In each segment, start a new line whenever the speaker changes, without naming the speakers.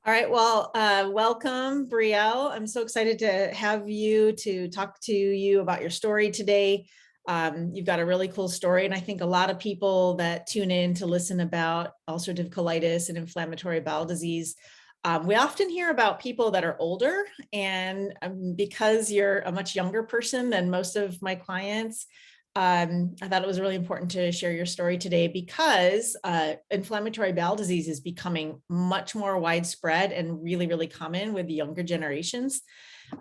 All right. Well, welcome, Brielle. I'm so excited to have you to talk to you about your story today. You've got a really cool story, and I think a lot of people that tune in to listen about ulcerative colitis and inflammatory bowel disease, we often hear about people that are older, and because you're a much younger person than most of my clients, I thought it was really important to share your story today because inflammatory bowel disease is becoming much more widespread and really, really common with the younger generations.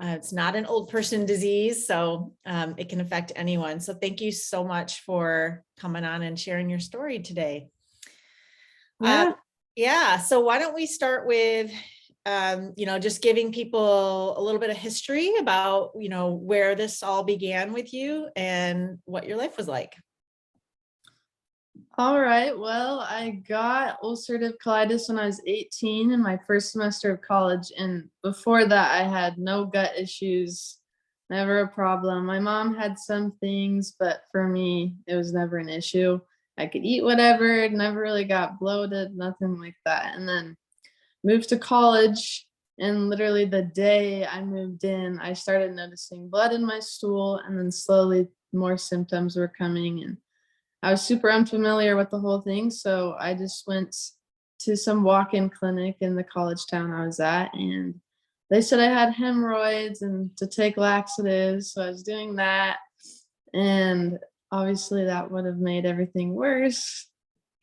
It's not an old person disease, so it can affect anyone. So thank you so much for coming on and sharing your story today.
Yeah.
Yeah, so why don't we start with just giving people a little bit of history about, where this all began with you and what your life was like.
All right. Well, I got ulcerative colitis when I was 18 in my first semester of college. And before that, I had no gut issues, never a problem. My mom had some things, but for me, it was never an issue. I could eat whatever, never really got bloated, nothing like that. And then moved to college. And literally the day I moved in, I started noticing blood in my stool, and then slowly more symptoms were coming. And I was super unfamiliar with the whole thing, so I just went to some walk-in clinic in the college town I was at, and they said I had hemorrhoids and to take laxatives, so I was doing that, and obviously that would have made everything worse,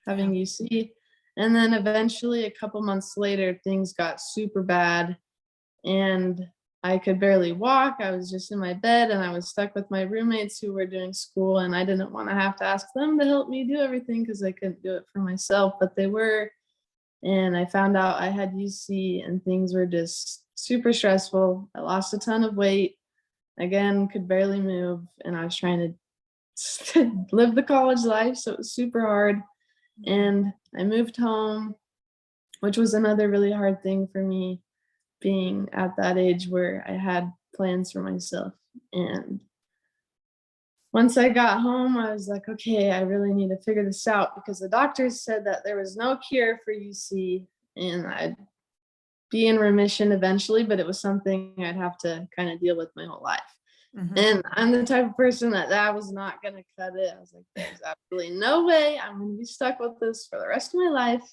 having UC. And then eventually, a couple months later, things got super bad, and I could barely walk. I was just in my bed, and I was stuck with my roommates who were doing school, and I didn't want to have to ask them to help me do everything because I couldn't do it for myself, but they were. And I found out I had UC, and things were just super stressful. I lost a ton of weight, again, could barely move, and I was trying to live the college life, so it was super hard. And I moved home, which was another really hard thing for me, being at that age where I had plans for myself. And once I got home, I was like, okay, I really need to figure this out because the doctors said that there was no cure for UC and I'd be in remission eventually, but it was something I'd have to kind of deal with my whole life. And I'm the type of person that was not going to cut it. I was like, there's absolutely no way I'm going to be stuck with this for the rest of my life.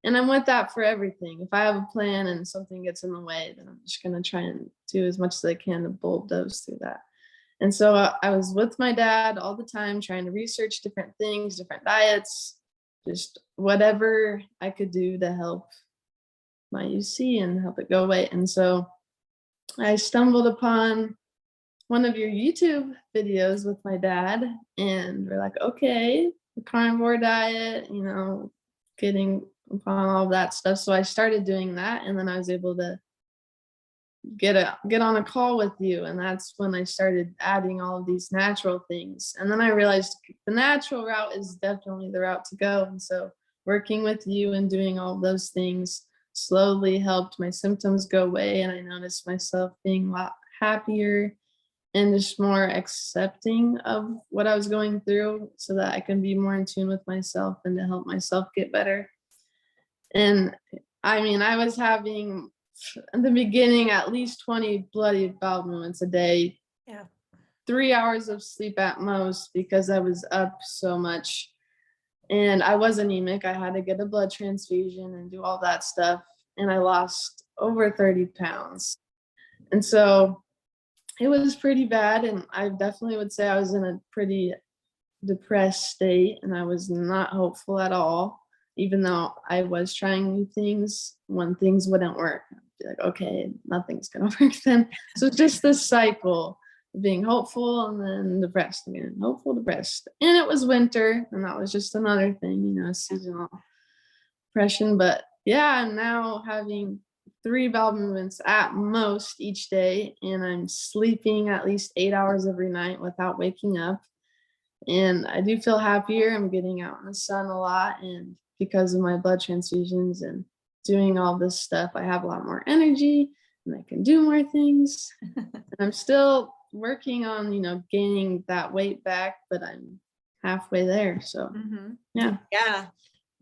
And I'm with that for everything. If I have a plan and something gets in the way, then I'm just going to try and do as much as I can to bulldoze through that. And so I was with my dad all the time, trying to research different things, different diets, just whatever I could do to help my UC and help it go away. And so I stumbled upon one of your YouTube videos with my dad, and we're like, okay, the carnivore diet, getting upon all that stuff. So I started doing that, and then I was able to get on a call with you, and that's when I started adding all of these natural things. And then I realized the natural route is definitely the route to go. And so working with you and doing all of those things slowly helped my symptoms go away, and I noticed myself being a lot happier and just more accepting of what I was going through so that I can be more in tune with myself and to help myself get better. And I mean, I was having in the beginning at least 20 bloody bowel movements a day.
Yeah.
3 hours of sleep at most because I was up so much. And I was anemic. I had to get a blood transfusion and do all that stuff. And I lost over 30 pounds. And so it was pretty bad, and I definitely would say I was in a pretty depressed state, and I was not hopeful at all, even though I was trying new things. When things wouldn't work, I'd be like, okay, nothing's gonna work then. So just this cycle of being hopeful and then depressed again, hopeful, depressed. And it was winter, and that was just another thing, seasonal depression. But yeah, I'm now having 3 bowel movements at most each day, and I'm sleeping at least 8 hours every night without waking up. And I do feel happier. I'm getting out in the sun a lot, and because of my blood transfusions and doing all this stuff, I have a lot more energy and I can do more things. And I'm still working on, gaining that weight back, but I'm halfway there. So yeah.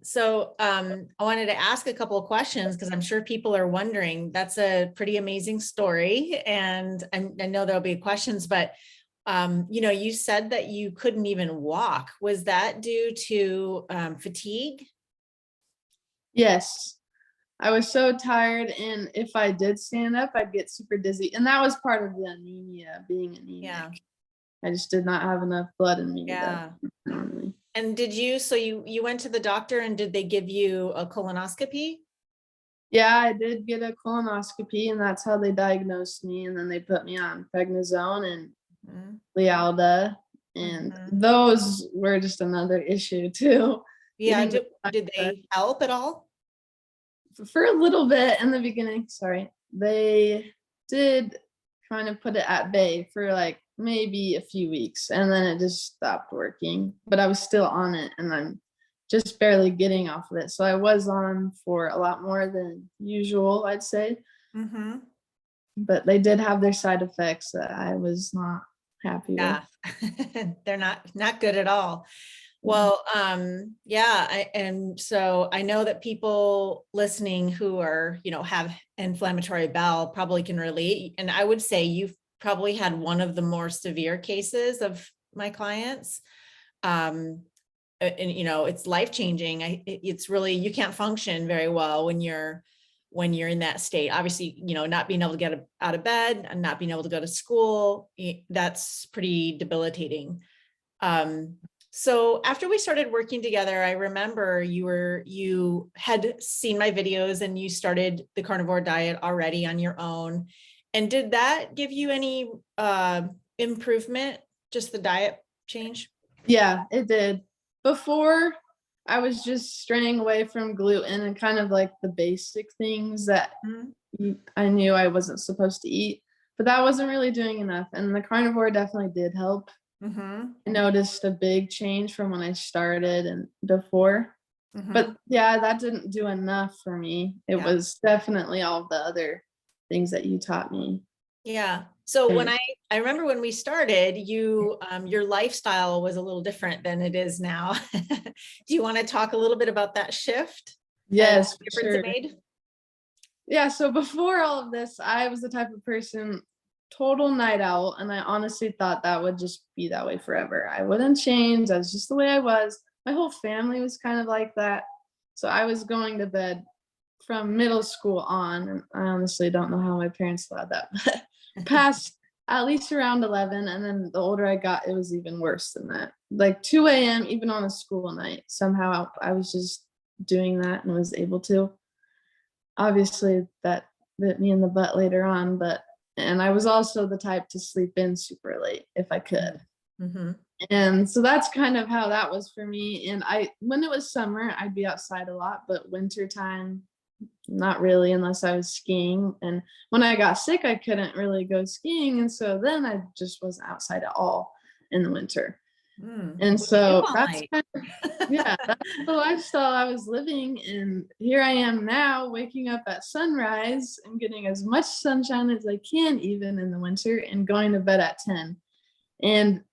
So I wanted to ask a couple of questions because I'm sure people are wondering. That's a pretty amazing story, and I know there'll be questions, but you said that you couldn't even walk. Was that due to fatigue?
Yes, I was so tired, and if I did stand up, I'd get super dizzy, and that was part of the anemia, being anemic.
Yeah,
I just did not have enough blood in me to
yeah.
normally.
And so you went to the doctor and did they give you a colonoscopy?
Yeah, I did get a colonoscopy, and that's how they diagnosed me, and then they put me on prednisone and
Mhm,
Lialda, and
mhm.
those were just another issue too.
Yeah,
Getting the
did they help at all?
for a little bit in the beginning, sorry, they did kind of put it at bay for like maybe a few weeks, and then it just stopped working. But I was still on it, and I'm just barely getting off of it. So I was on for a lot more than usual, I'd say.
Mm-hmm.
But they did have their side effects that I was not happy with.
Yeah, they're not good at all.
Yeah.
Well, yeah, and so I know that people listening who are, have inflammatory bowel probably can relate. And I would say you've probably had one of the more severe cases of my clients. Um, and it's life changing. It's really, you can't function very well when you're in that state. Obviously, not being able to get out of bed and not being able to go to school, that's pretty debilitating. Um, so after we started working together, I remember you had seen my videos and you started the carnivore diet already on your own. And did that give you any improvement, just the diet change?
Yeah, it did. Before, I was just straying away from gluten and kind of like the basic things that
Mhm.
I knew I wasn't supposed to eat, but that wasn't really doing enough. And the carnivore definitely did help.
Mhm.
I noticed a big change from when I started and before. But
Mhm.
yeah, that didn't do enough for me. It
Yeah.
was definitely all the other things that you taught me.
Yeah. So when
And
I remember when we started, your lifestyle was a little different than it is now. Do you want to talk a little bit about that shift and
yes,
the
for
difference it
sure.
made?
Yeah, so before all of this, I was the type of person, total night owl, and I honestly thought that would just be that way forever. I wouldn't change. That's just the way I was. My whole family was kind of like that. So I was going to bed from middle school on, and I honestly don't know how my parents allowed that, but past at least around 11, and then the older I got, it was even worse than that. Like 2 a.m., even on a school night, somehow I was just doing that and was able to. Obviously, that bit me in the butt later on, but and I was also the type to sleep in super late if I could.
Mm-hmm.
And so that's kind of how that was for me. And when it was summer, I'd be outside a lot, but winter time, not really, unless I was skiing. And when I got sick, I couldn't really go skiing. And so then I just wasn't outside at all in the winter. And
What do you do
so
all
that's
night?
kind of, yeah, that's the lifestyle I was living. And here I am now waking up at sunrise and getting as much sunshine as I can, even in the winter, and going to bed at 10. And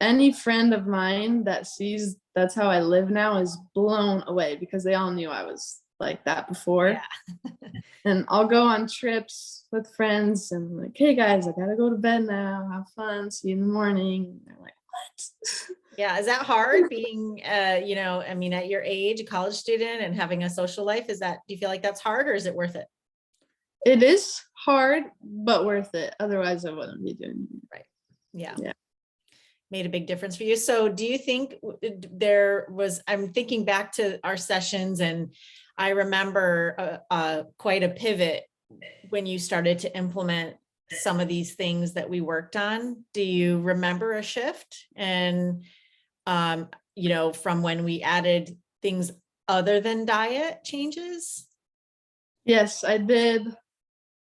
any friend of mine that sees that's how I live now is blown away because they all knew I was like that
Yeah.
before. And I'll go on trips with friends and like, hey guys, I gotta go to bed now. Have fun. See you in the morning. And they're like, what?
Yeah. Is that hard being, I mean, at your age, a college student and having a social life? Do you feel like that's hard or is it worth it?
It is hard, but worth it. Otherwise, I wouldn't be doing it.
Right. Yeah.
Yeah.
Made a big difference for you. So do you think I'm thinking back to our sessions and I remember quite a pivot when you started to implement some of these things that we worked on. Do you remember a shift? And, from when we added things other than diet changes?
Yes, I did.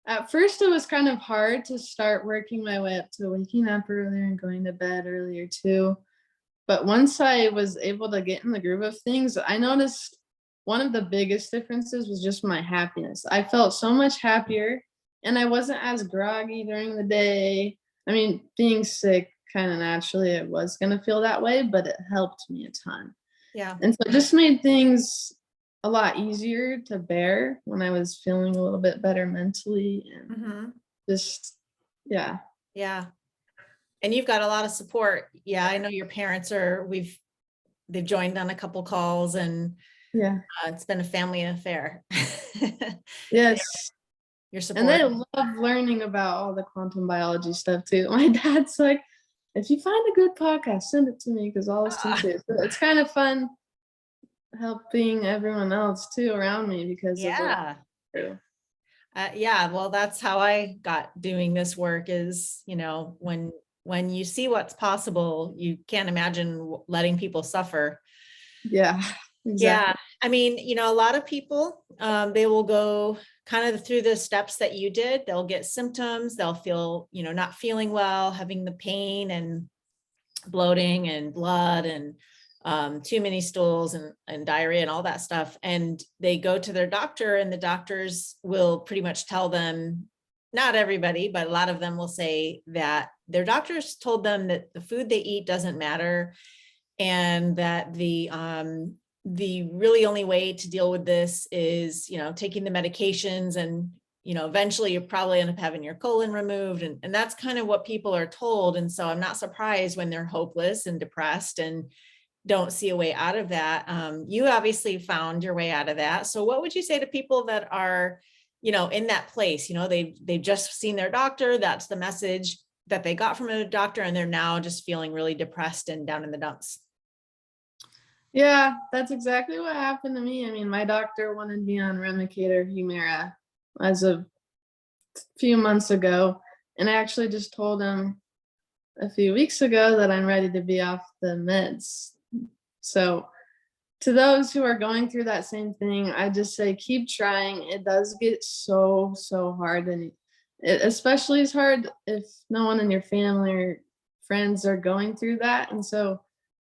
At first, it was kind of hard to start working my way up to waking up earlier and going to bed earlier too. But once I was able to get in the groove of things, I noticed one of the biggest differences was just my happiness. I felt so much happier and I wasn't as groggy during the day. I mean, being sick kind of naturally, it was going to feel that way, but it helped me a ton.
Yeah.
And so it just made things a lot easier to bear when I was feeling a little bit better mentally and
Mhm.
just, yeah.
Yeah. And you've got a lot of support. Yeah, I know your parents they've joined on a couple calls, and
Yeah.
it's been a family affair.
Yes.
Your
And
support.
they love learning about all the quantum biology stuff too. My dad's like, if you find a good podcast, send it to me because I'll listen
Ah,
to it. So it's kind of fun helping everyone else too around me because of what
yeah.
I do.
Yeah, well, that's how I got doing this work is, when you see what's possible, you can't imagine letting people suffer.
Yeah,
Yeah.
exactly.
I mean, a lot of people, they will go kind of through the steps that you did. They'll get symptoms, they'll feel, not feeling well, having the pain and bloating and blood and too many stools and diarrhea and all that stuff. And they go to their doctor, and the doctors will pretty much tell them, not everybody, but a lot of them will say that their doctors told them that the food they eat doesn't matter, and that the really only way to deal with this is, taking the medications, and eventually you probably end up having your colon removed. And that's kind of what people are told. And so I'm not surprised when they're hopeless and depressed and don't see a way out of that. You obviously found your way out of that. So what would you say to people that are, in that place? They've just seen their doctor. That's the message that they got from a doctor, and they're now just feeling really depressed and down in the dumps.
Yeah, that's exactly what happened to me. I mean, my doctor wanted me on Remicade or Humira as a few months ago, and I actually just told him a few weeks ago that I'm ready to be off the meds. So, to those who are going through that same thing, I just say keep trying. It does get so, so hard. And it especially is hard if no one in your family or friends are going through that. And so,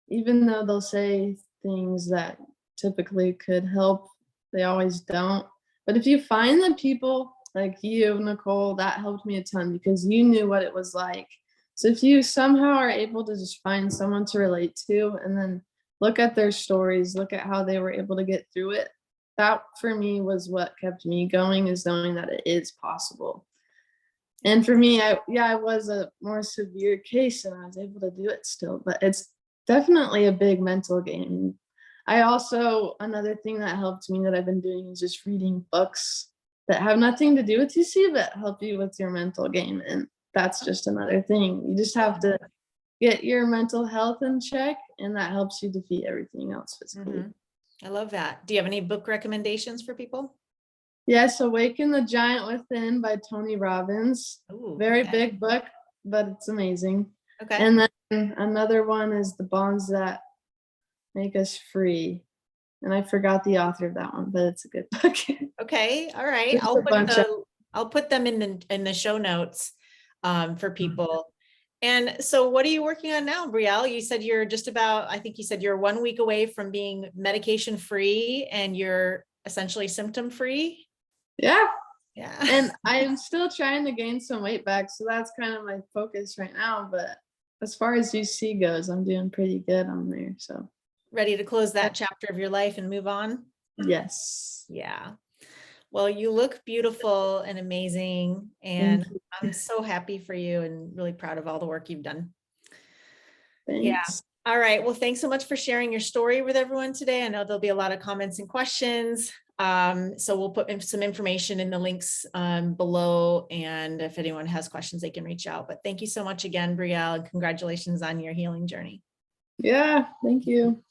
even though they'll say things that typically could help, they always don't. But if you find the people like you, Nicole, that helped me a ton because you knew what it was like. So if you somehow are able to just find someone to relate to and then look at their stories, look at how they were able to get through it, that for me was what kept me going, is knowing that it is possible. And for me, I was a more severe case and I was able to do it still, but it's definitely a big mental game. I also, another thing that helped me that I've been doing is just reading books that have nothing to do with TC, but help you with your mental game. And that's just another thing. You just have to get your mental health in check, and that helps you defeat everything else physically.
Mhm. I love that. Do you have any book recommendations for people?
Yes, Awaken the Giant Within by Tony Robbins.
Ooh,
Very
okay.
big book, but it's amazing.
Okay.
And then another one is The Bonds That Make Us Free. And I forgot the author of that one, but it's a good book.
Okay. All right.
Just a bunch of
I'll put them in the show notes for people. And so what are you working on now, Brielle? You said I think you said you're 1 week away from being medication free, and you're essentially symptom free.
yeah.
Yeah.
And I am still trying to gain some weight back, so that's kind of my focus right now. But as far as UC goes, I'm doing pretty good on there. So
Ready to close that chapter of your life and move on?
yes.
Yeah. Well, you look beautiful and amazing,
Thank
and
you.
I'm so happy for you and really proud of all the work you've done. Yeah.
Thanks.
All right. Well, thanks so much for sharing your story with everyone today. I know there'll be a lot of comments and questions. So we'll put in some information in the links below. And if anyone has questions, they can reach out. But thank you so much again, Brielle, and congratulations on your healing journey.
Yeah, thank you.